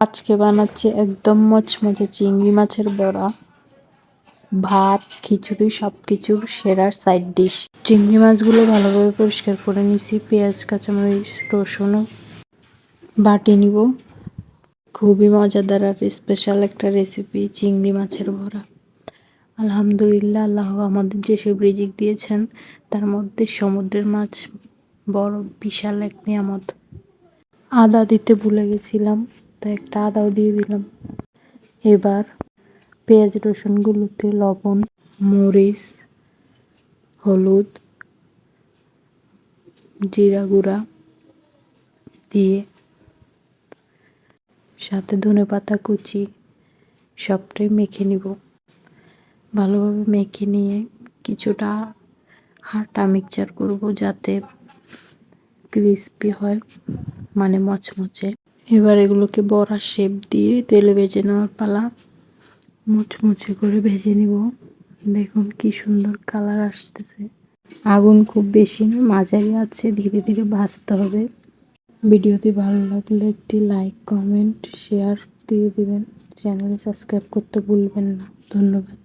আজকে বানাচ্ছি একদম মচমচে চিংড়ি মাছের বড়া। ভাত, খিচুড়ি সবকিছুর সেরা সাইড ডিশ। চিংড়ি মাছগুলো ভালোভাবে পরিষ্কার করে নিছি। পেঁয়াজ, কাঁচামরিচ, রসুনও বাটি নিব। খুবই মজাদার আর স্পেশাল একটা রেসিপি চিংড়ি মাছের বড়া। আলহামদুলিল্লাহ, আল্লাহ আমাদের যেসব রিজিক দিয়েছেন তার মধ্যে সমুদ্রের মাছ বড় বিশাল এক নিয়ামত। আদা দিতে ভুলে গেছিলাম, তাই একটা আদাও দিয়ে দিলাম। এবার পেঁয়াজ রসুনগুলোতে লবণ, মরিচ, হলুদ, জিরা গুঁড়া দিয়ে সাথে ধনেপাতা কুচি সবটাই মেখে নিব। ভালোভাবে মেখে নিয়ে কিছুটা আটা মিক্সচার করব যাতে ক্রিস্পি হয়, মানে মচমচে। এবার এগুলোকে বড়া শেপ দিয়ে তেলে ভেজে নেওয়ার পালা। মুচমুচে করে ভেজে নিব। দেখুন কি সুন্দর কালার আসতেছে। আগুন খুব বেশি না, মাঝারি আছে, ধীরে ধীরে ভাজতে হবে। ভিডিওটি ভালো লাগলে একটি লাইক, কমেন্ট, শেয়ার দিয়ে দিবেন। চ্যানেলে সাবস্ক্রাইব করতে ভুলবেন না। ধন্যবাদ।